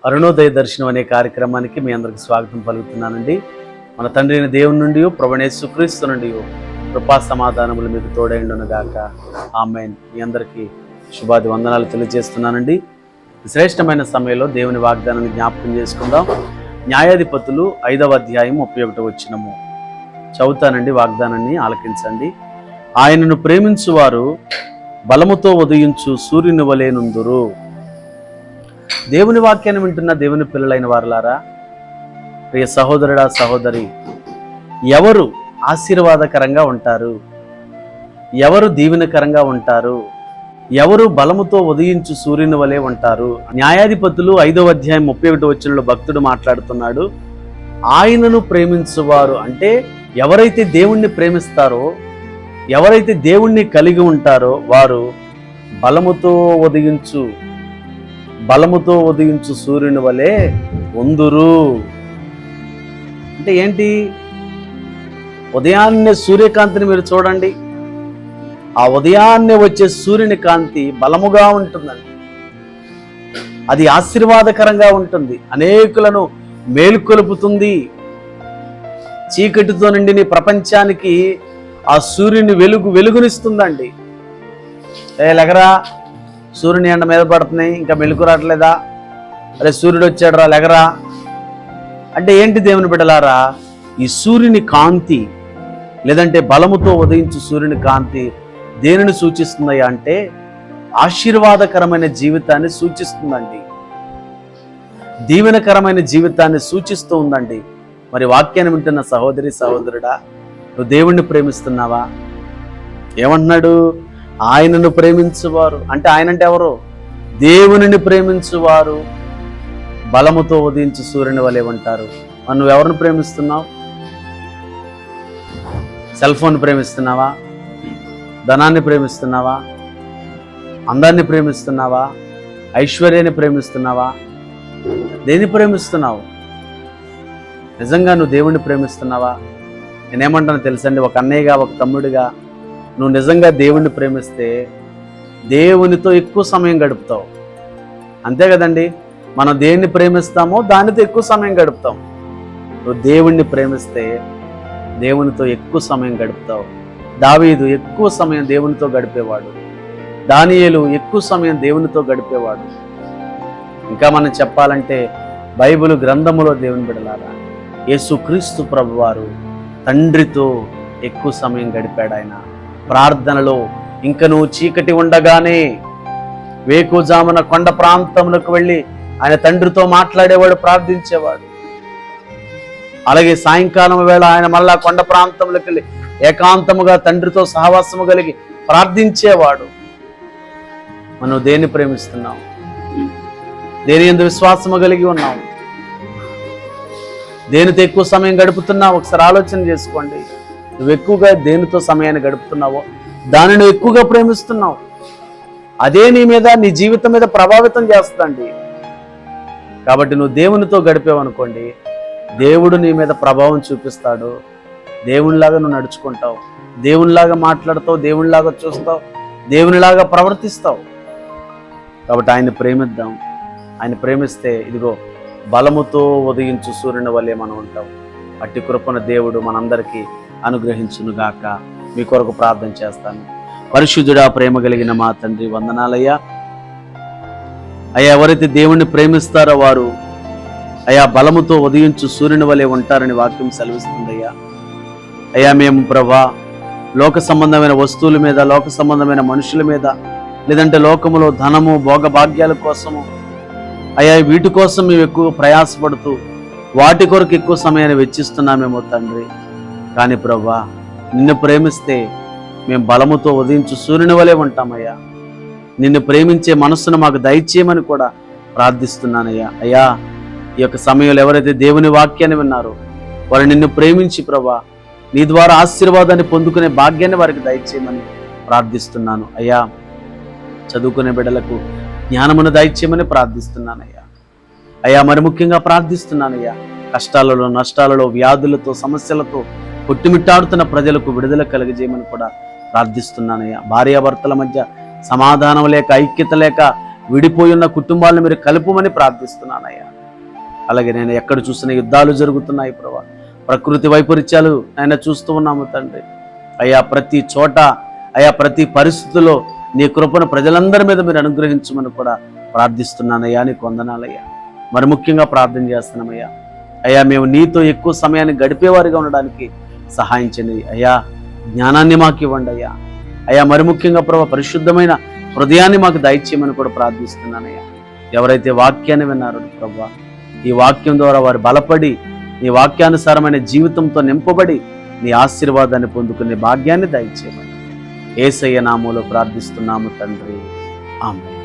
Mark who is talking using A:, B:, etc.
A: అరుణోదయ దర్శనం అనే కార్యక్రమానికి మీ అందరికి స్వాగతం పలుకుతున్నానండి. మన తండ్రి అయిన దేవుని నుండి ప్రభువైన యేసుక్రీస్తు నుండి కృపా సమాధానములు మీకు తోడైండును గాక. ఆమేన్. మీ అందరికీ శుభాది వందనాలు తెలియజేస్తున్నానండి. శ్రేష్టమైన సమయంలో దేవుని వాగ్దానాన్ని జ్ఞాపకం చేసుకుందాం. న్యాయాధిపతులు 5వ అధ్యాయం 31వ వచనము చదువుతానండి. వాగ్దానాన్ని ఆలకించండి. ఆయనను ప్రేమించువారు బలముతో ఉదయించు సూర్యుని వలె నుందురు. దేవుని వాక్యాన్ని వింటున్న దేవుని పిల్లలైన వారలారా, ప్రియ సహోదరుడా సహోదరి, ఎవరు ఆశీర్వాదకరంగా ఉంటారు? ఎవరు దీవెనకరంగా ఉంటారు? ఎవరు బలముతో ఉదయించు సూర్యుని వలె ఉంటారు? న్యాయాధిపతులు 5వ అధ్యాయం 31వ వచనంలో భక్తుడు మాట్లాడుతున్నాడు. ఆయనను ప్రేమించువారు అంటే ఎవరైతే దేవుణ్ణి ప్రేమిస్తారో, ఎవరైతే దేవుణ్ణి కలిగి ఉంటారో వారు బలముతో ఉదయించు సూర్యుని వలె ఉందురు. అంటే ఏంటి? ఉదయాన్నే సూర్యకాంతిని మీరు చూడండి. ఆ ఉదయాన్నే వచ్చే సూర్యుని కాంతి బలముగా ఉంటుందండి. అది ఆశీర్వాదకరంగా ఉంటుంది, అనేకులను మేలుకొలుపుతుంది. చీకటితో నిండిన ప్రపంచానికి ఆ సూర్యుని వెలుగునిస్తుందండి. లెగరా, సూర్యుని ఎండ మీద పడుతున్నాయి, ఇంకా మెలుకు రావట్లేదా? అరే సూర్యుడు వచ్చాడురా, లెగరా అంటే ఏంటి దేవుని బిడ్డలారా? ఈ సూర్యుని కాంతి, లేదంటే బలముతో ఉదయించు సూర్యుని కాంతి దేనిని సూచిస్తుందయ్యా అంటే ఆశీర్వాదకరమైన జీవితాన్ని సూచిస్తుందండి, దీవెనకరమైన జీవితాన్ని సూచిస్తూ ఉందండి. మరి వాక్యాన్ని వింటున్న సహోదరి సహోదరుడా, నువ్వు దేవుణ్ణి ప్రేమిస్తున్నావా? ఏమంటున్నాడు? ఆయనను ప్రేమించువారు అంటే ఆయన అంటే ఎవరు? దేవునిని ప్రేమించువారు బలముతో ఉదయించు సూర్యుని వలె ఉంటారు. మరి నువ్వు ఎవరిని ప్రేమిస్తున్నావు? సెల్ ఫోన్ ప్రేమిస్తున్నావా? ధనాన్ని ప్రేమిస్తున్నావా? అందాన్ని ప్రేమిస్తున్నావా? ఐశ్వర్యాన్ని ప్రేమిస్తున్నావా? దేన్ని ప్రేమిస్తున్నావు? నిజంగా నువ్వు దేవుణ్ణి ప్రేమిస్తున్నావా? నేనేమంటానో తెలుసండి, ఒక అన్నయ్యగా, ఒక తమ్ముడిగా నువ్వు నిజంగా దేవుణ్ణి ప్రేమిస్తే దేవునితో ఎక్కువ సమయం గడుపుతావు. అంతే కదండి, మనం దేన్ని ప్రేమిస్తామో దానితో ఎక్కువ సమయం గడుపుతాం. నువ్వు దేవుణ్ణి ప్రేమిస్తే దేవునితో ఎక్కువ సమయం గడుపుతావు. దావీదు ఎక్కువ సమయం దేవునితో గడిపేవాడు. దానియేలు ఎక్కువ సమయం దేవునితో గడిపేవాడు. ఇంకా మనం చెప్పాలంటే బైబిల్ గ్రంథములో దేవుని బిడ్డలారా, యేసుక్రీస్తు ప్రభువారు తండ్రితో ఎక్కువ సమయం గడిపాడు. ఆయన ప్రార్థనలో ఇంకను చీకటి ఉండగానే వేకుజామున కొండ ప్రాంతములకు వెళ్ళి ఆయన తండ్రితో మాట్లాడేవాడు, ప్రార్థించేవాడు. అలాగే సాయంకాలం వేళ ఆయన మళ్ళా కొండ ప్రాంతంలోకి వెళ్ళి ఏకాంతముగా తండ్రితో సహవాసము కలిగి ప్రార్థించేవాడు. మనం దేన్ని ప్రేమిస్తున్నాం? దేని యందు విశ్వాసము కలిగి ఉన్నాం? దేనితో ఎక్కువ సమయం గడుపుతున్నావు? ఒకసారి ఆలోచన చేసుకోండి. నువ్వు ఎక్కువగా దేనితో సమయాన్ని గడుపుతున్నావో దానిని నువ్వు ఎక్కువగా ప్రేమిస్తున్నావు. అదే నీ మీద, నీ జీవితం మీద ప్రభావితం చేస్తుంది. కాబట్టి నువ్వు దేవునితో గడిపేవనుకోండి, దేవుడు నీ మీద ప్రభావం చూపిస్తాడు. దేవునిలాగా నువ్వు నడుచుకుంటావు, దేవునిలాగా మాట్లాడతావు, దేవునిలాగా చూస్తావు, దేవునిలాగా ప్రవర్తిస్తావు. కాబట్టి ఆయన్ని ప్రేమిద్దాం. ఆయన ప్రేమిస్తే ఇదిగో బలముతో ఉదయించు సూర్యుని వల్లే మనం ఉంటాం. అట్టి కృపణ దేవుడు మనందరికీ అనుగ్రహించునుగాక. మీ కొరకు ప్రార్థన చేస్తాను. పరిశుద్ధుడా, ప్రేమ కలిగిన మా తండ్రి, వందనాలయ్యా. అయ్యా, ఎవరైతే దేవుణ్ణి ప్రేమిస్తారో వారు అయ్యా బలముతో ఉదయించు సూర్యుని వలె ఉంటారని వాక్యం సెలవిస్తుందయ్యా. అయ్యా, మేము ప్రభా లోక సంబంధమైన వస్తువుల మీద, లోక సంబంధమైన మనుషుల మీద, లేదంటే లోకములో ధనము భోగభాగ్యాల కోసము అయ్యా వీటి కోసం మేము ఎక్కువ ప్రయాసపడుతూ వాటి కొరకు ఎక్కువ సమయాన్ని వెచ్చిస్తున్నామేమో తండ్రి. కానీ ప్రభా, నిన్ను ప్రేమిస్తే మేము బలముతో ఉదయించు సూర్యుని వలె ఉంటామయ్యా. నిన్ను ప్రేమించే మనస్సును మాకు దయచేయమని కూడా ప్రార్థిస్తున్నానయ్యా. అయ్యా, ఈ యొక్క సమయంలో ఎవరైతే దేవుని వాక్యాన్ని విన్నారో వారు నిన్ను ప్రేమించి ప్రభా నీ ద్వారా ఆశీర్వాదాన్ని పొందుకునే భాగ్యాన్ని వారికి దయచేయమని ప్రార్థిస్తున్నాను. అయ్యా, చదువుకునే బిడ్డలకు జ్ఞానమును దయచేయమని ప్రార్థిస్తున్నానయ్యా. అయ్యా, మరి ముఖ్యంగా ప్రార్థిస్తున్నానయ్యా, కష్టాలలో, నష్టాలలో, వ్యాధులతో, సమస్యలతో కొట్టుమిట్టాడుతున్న ప్రజలకు విడుదల కలుగజేయమని కూడా ప్రార్థిస్తున్నానయ్యా. భార్యాభర్తల మధ్య సమాధానం లేక, ఐక్యత లేక విడిపోయి ఉన్న కుటుంబాలను మీరు కలుపుమని ప్రార్థిస్తున్నానయ్యా. అలాగే నేను ఎక్కడ చూసిన యుద్ధాలు జరుగుతున్నాయి ప్రభా, ప్రకృతి వైపరీత్యాలు ఆయన చూస్తూ ఉన్నాము తండ్రి. అయ్యా ప్రతి చోట, అయ్యా ప్రతి పరిస్థితుల్లో నీ కృపను ప్రజలందరి మీద మీరు అనుగ్రహించమని కూడా ప్రార్థిస్తున్నానయ్యా. నీకు వందనాలయ్యా. మరి ముఖ్యంగా ప్రార్థన చేస్తున్నామయ్యా, అయ్యా మేము నీతో ఎక్కువ సమయాన్ని గడిపేవారిగా ఉండడానికి సహాయం చేయండి అయ్యా. జ్ఞానాన్ని మాకు ఇవ్వండి అయ్యా. అయ్యా మరి ముఖ్యంగా ప్రభా పరిశుద్ధమైన హృదయాన్ని మాకు దయచేయమని కూడా ప్రార్థిస్తున్నానయ్యా. ఎవరైతే వాక్యాన్ని విన్నారో ప్రభా, ఈ వాక్యం ద్వారా వారు బలపడి నీ వాక్యానుసారమైన జీవితంతో నింపబడి నీ ఆశీర్వాదాన్ని పొందుకునే భాగ్యాన్ని దయచేయమని యేసయ్య నామములో ప్రార్థిస్తున్నాము తండ్రి. ఆమేన్.